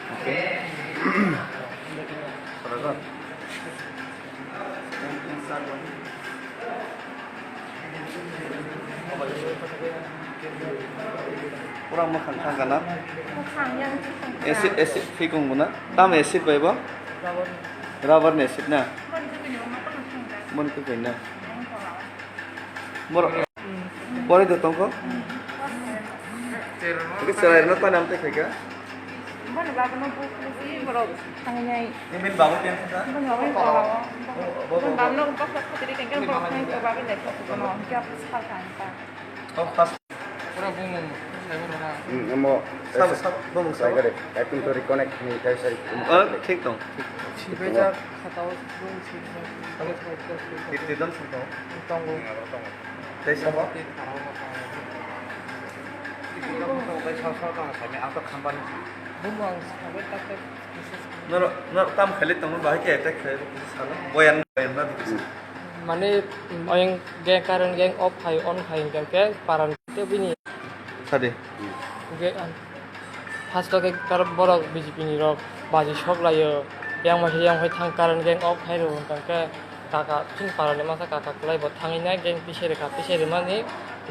Okay. Sarada. Kurang makan kana. Acid fikung muna. Tam acid ba iba? Rubber acid na. Mon ko kena. Mor. Pore do tongko. Oke, selain itu apa namanya kaya? Mana bawa nopo sih, baru tangannya. Ini min bangun yang sana? Mana bawa? Mana bawa nopo pas ketika kan bawa kan bawa kan dari situ kan, dia pas kan. Oh, pas. Pura bumung, saya pura. Mau Sab, bumung saya sab. kare. I think to reconnect me guys sorry. ठीक dong. Beja kata bumung sih. Kalau Itu dong sih. tunggu. Dari siapa? Bumung, sampai tak Nor tam khalit tong bahai ke attack khalit salah. Boyan na dikis. Mane yang geng karan geng off hai on hai ke paran te bini Sade. ge an pas to ke kar borok BJP ni rok baji shok layo yang masih yang hai thang karan geng off hai ro ke kakak tin paran masa kakak kelai bot thangina geng pisere mani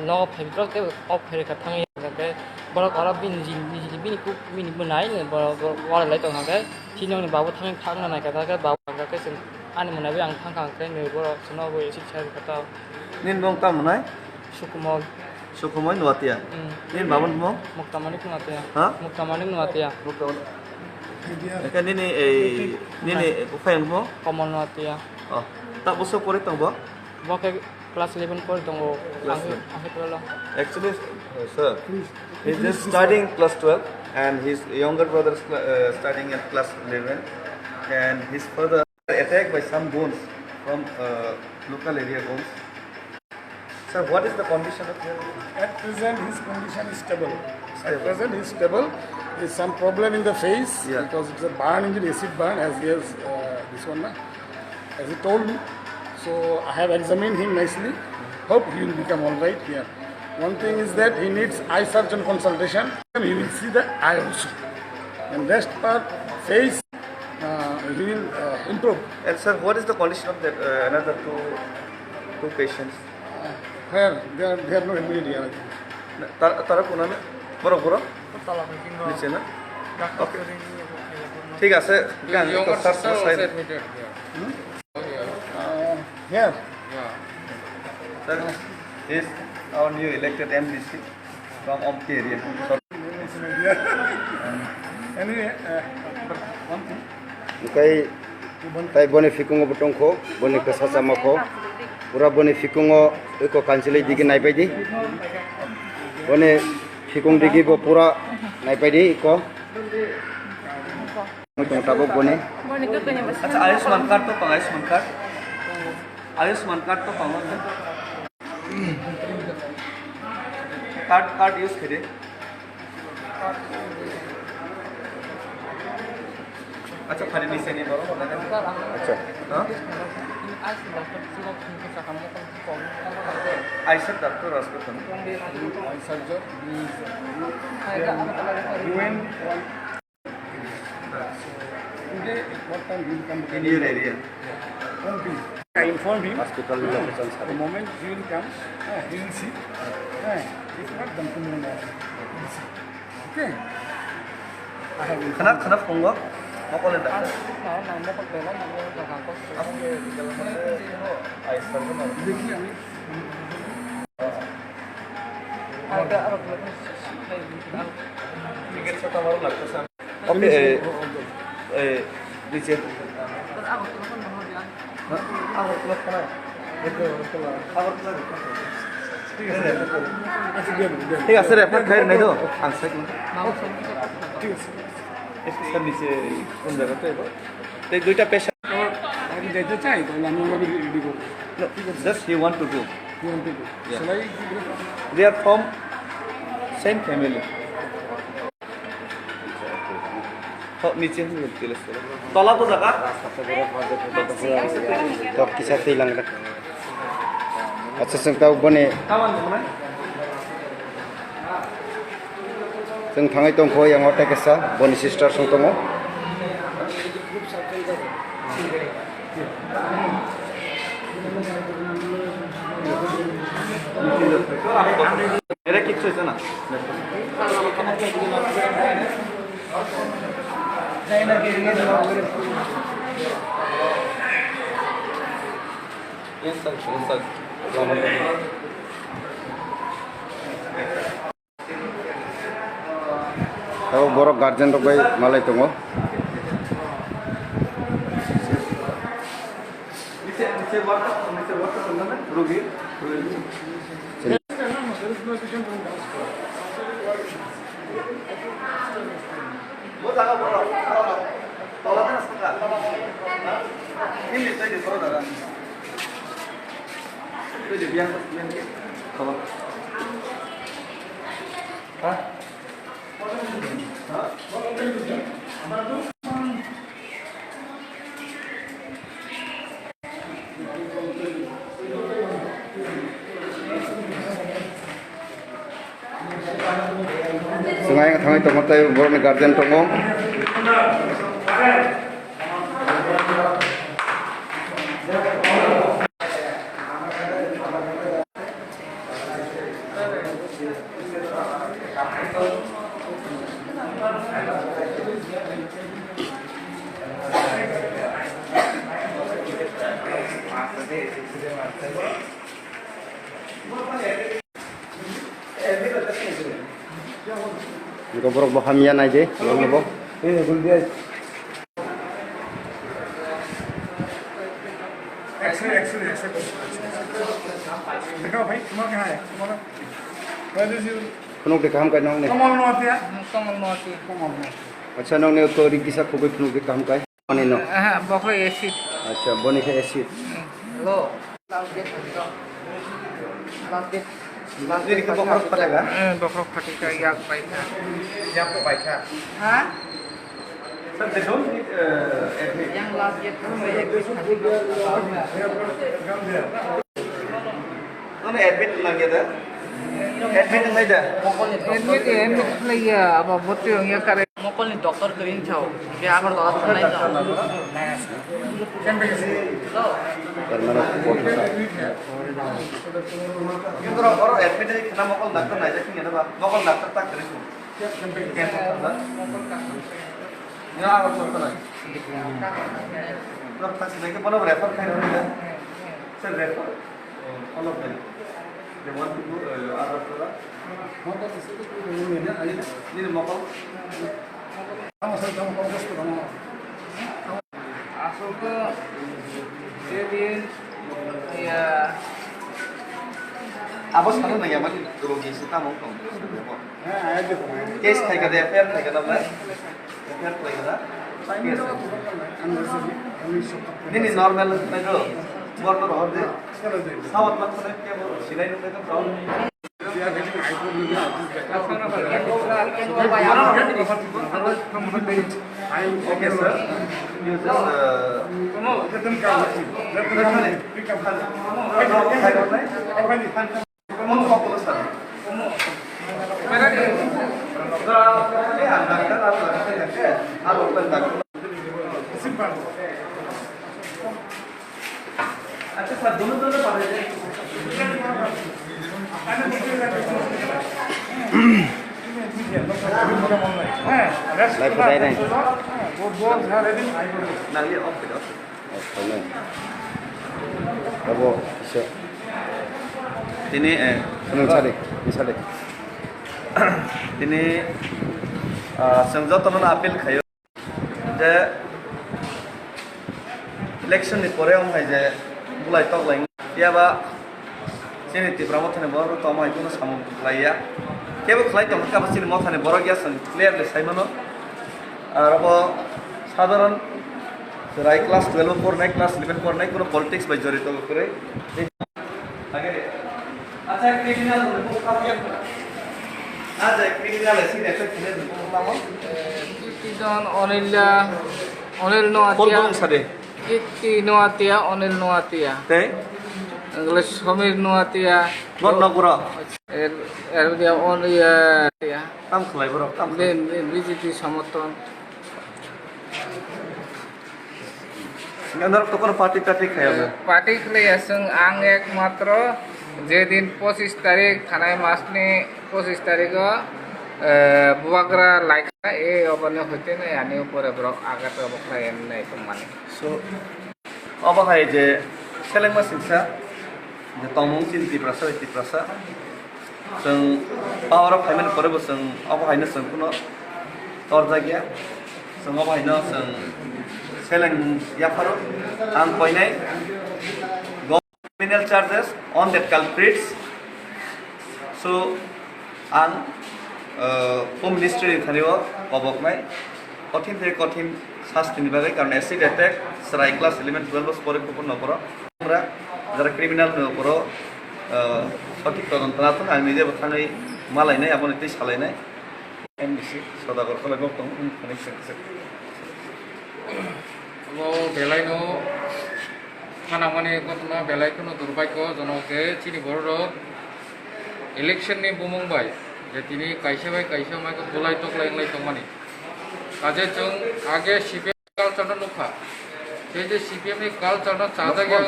no phedro ke off hai ka thangi ke borok ara bin jin bini ku bini benai ne borok wala lai tong ke sinong ni babu thang thang na ka ke babu ke sen ani menawi ang thang kang ke ne borok sono bo शिक्षा kata Nin bong tam nai. sukumo Sukumoy nuatia. Nin babon mo? muktamani ku ngatia Ha? muktamani ngatia Kan nini upayang mo? common ngatia Oh. Tak busuk pore tong bo? boke kelas 11 pol tunggu Kelas akhir dulu Actually, sir, he's just studying class 12 and his younger brother is studying at class 11 and his father attacked by some goons from local area goons. Sir, what is the condition of your At present, his condition is stable. At present, he is stable. There is some problem in the face Yeah. because it's a burn injury, acid burn, as he has this one, as he told me. So I have examined him nicely. Hope he will become all right here. One thing is that he needs eye surgeon consultation. And he will see the eye also. And rest part, face, he will improve. and sir, what is the condition of that another two patients? Where they are not immediate here. Tara kuna na? Boro salah mungkin niche na? Okay. ঠিক আছে গান তো search side Here. Sir, is our new elected MDC from Omti area. So, Anyway, one thing. Kai tai bone fikungo botongko bone ka sasama ko pura bone fikungo eko kansile digi nai paidi bone fikung digi bo pura nai paidi ko motong tabok bone Mana ke kena bas. अच्छा Ayushman card तो पाओ Ayushman card तो पाओ card use करे अच्छा फारी नहीं नहीं बरो acha हाँ आयुष्मान डॉक्टर अस्पताल Surgeon, today, what time he will come? In your area One thing. I informed him. hospital location The moment he will come, he will see. If not, then tomorrow morning. He will see. Okay? I have informed खाना खाना फोंगा mau kalian tak nama pagdala nama kakak aku di dalam Ayushman का नाम देखिए अभी ada arab tiket serta baru lah kesan oke नीचे awal kelas mana itu awal kelas ঠিক আছে refer খাই নাই তো আনসার ठीक है একটু স্যার নিচে কোন জায়গাতে এবার এই দুইটা পেশা अभी जाते चाहे तो हम लोग भी रेडी को just he want to do You want to go? Yeah. Shall I give it? They are from same family নিচে তলা তো জায়গা to kisa tilang rak acha sang tau bone কামান মানে जों थाङै दंखौ yang tekesa boni sister sung tongo मेरा किच्छु छ ना inside tabo borok guardian rok bai malai tongo नीचे वाटर करना है रोगी वो जागा बड़ा तोला ना संगा ini tadi bro dalam itu biang ke kalau hah sungai थाङै tongo tai borok guardian tongo Jika borok bahamian aja, belum nabo. ini gul dia X-ray. देखो भाई तुम्हारा क्या है तुम्हारा where is your Punuk di kaham kai nong ne. Kamal not या Kamal Norte. Kamal not Acha nong ne to rigisa khugoi punuk di kaham kai. Mane no. Bokro acid. Acha boni ke acid. Lo. ini ke bawah padaga Bokro fatika yak paika. yang ke baik Hah? sir they don't need admit Yang last jet kan banyak no admit lagi ada admit नहीं ada admit lagi अब बोलते हो ये करे मोकल ने doctor करीन छाओ क्या आकर लगा तो नहीं जाओ Karena boni sa. কিন্তু ওর admit এর নাম মকল ডাক্তার নাই যে কি না মকল ডাক্তার তা করে ya apa tuh kan berapa taksi lagi mana refer kan sir refer all of them they want to do other product ini mokol हम सब हम फोकस करो Asal ke dia ya apa sekarang nanya apa grogi kita mau kong हां आया देखो case thay ka de affair thay ka na affair thay ka na case अंदर से हम सब ini normal na jo mortar ho de चलो दे sawat mat na ke silai nu ka problem we are getting hypoglycemia okay sir you just रतन का pick up simple अच्छा sir दोनों पढ़े Lai pudai nai. वो बोल है रेडी ना ये off it off Tone. Tabo isa. ini Punuk sale. Misale. ini संजोतन आपिल खायो जे इलेक्शन नि परे हम जे बुलाय तक लाइन याबा जेने तिब्रा मथने बर तो माय कुनो सामु लाइया केबो खलाय तम का बसिन मथने बर गया सन क्लियरली साइमनो आरो साधारण राय क्लास 12 पढ़नाय क्लास 11 पढ़नाय कुनो पॉलिटिक्स बाय जड़ित करे आगे अच्छा क्रिमिनल आज क्रिमिनल सिन एफेक्ट ने नाम Tidan Onil कौन Noatia कौन सारे Iti Noatia Onil Noatia ते English Somir Nuatia, Bot no bro. Erdia only ya, Tam khlai bro. Tam. then visit Samoton. Andar to kono party khaya na. Particularly asung ang ekmatro যেদিন 25 তারিখ থানায় মাস নিয়ে 25 তারিখ বুয়াগ্রা লাইকা এই অবনে হইতে নাই আনি উপরে ব্রক আগাতে অবস্থা এম নাই তো মানে So aba hai je selengma singsa je tongmung chinti prasa iti prasa sung power of payment kore bo sung aba hai na sung kuno torja gya sung aba hai na sung seleng ya faro ang koinai criminal charges on that culprits. So, ang Home Ministry thaniwa obok mai কঠিন থেকে কঠিন শাস্তি নিবাগে কারণ acid attack সারাই class 11 12 পরে coupon নপর আমরা যারা criminal নপর সঠিক তদন্ত না তো আমি নিজে বথানাই মালাই নাই আপনি তেই সালাই নাই এমবিসি সদাগর কলাই বক্তং কানেকশন বেলাইনো খানামানি ঘটনা বেলাইখনো দুর্ভাগ্য জনকে চিনি বড় ইলেকশননি বুমুংবাই যে তিনি কাইসে মাইকে বলাই টকলাই তংমানি কাজে जों আগে সিপিএম কালচার নুখা সেই যে সিপিএম এর কালচার চাঁদা গিয়ে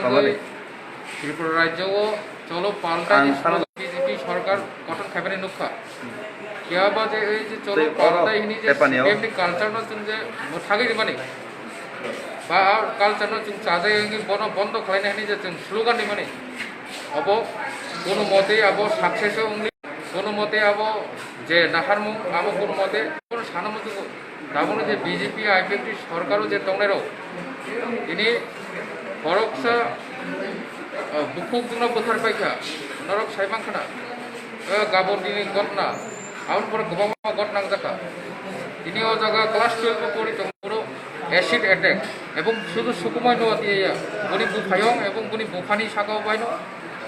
ত্রিপুরা রাজ্যও চলো পাল্টা বিজেপি সরকার গঠন খাইবানি নুখা কিয়াবা যে এই যে চলো পাল্টা ইনি যে সিপিএম এর কালচার जों যে থাকি মানে বা কালচার जों চাঁদা গিয়ে বন্ধ খাইনা হনি যে जों স্লোগান মানে অব কোনো মতে আব সাকসেস অনলি কোনো মতে আব যে নাহারমু আব কোনো মতে কোনো সানামতো দাবনো যে বিজেপি আইপিএফটি সরকারও যে দংনাইরাও ইনি হরকসা বুকুক দুনা बोथार पाइखा नरक साइबांखाना गाबन दिनै घटना आउन पर गोबां घटना जाखा তিনি ও জায়গা ক্লাস 12 পড়ি তংপুরো অ্যাসিড অ্যাটাক এবং শুধু সুকুমাই নয়াতিয়া বনি বুফায়ং এবং বনি বুফানি সাগাও বাইনো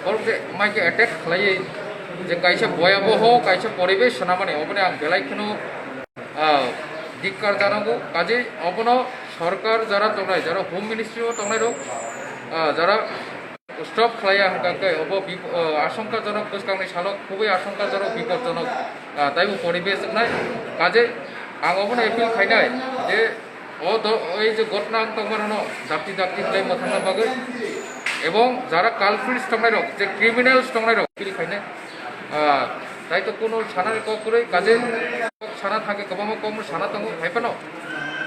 বলতে মাইকে অ্যাটাক খালাই যে কাইসা ভয়াবহ কাইসা পরিবেশ শোনামানে অবনে আং বেলাইখনো ধিক্কার জানাবো কাজে অবন সরকার যারা তংনাই যারা হোম মিনিস্ট্রিও তংনাইরো যারা স্টপ খালাইয়া হাঙ্কাকে অব আশঙ্কাজনক গোসকাংনি সালক খুবই আশঙ্কাজনক বিপজ্জনক তাইবো পরিবেশ নাই কাজে আং অবন এপিল খাইনাই যে এই যে ঘটনা তংমানো দাপ্তি খাই মথানা বাগে এবং যারা কালপ্রিটস তংনাইরো যে ক্রিমিনালস তংনাইরো এপিল খাইনাই তাই তো কোনো সানার করে কাজে সানা থাকে গোबां কম সানা দङ खायफानाव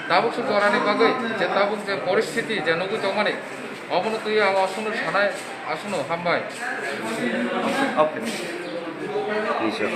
दाबुक जरानि बागै जे दाबुक जे परिस्थिति जे नगु दंमाने अबनो तुय आं असनो सानाय असनो हामबाय ओके निश्चय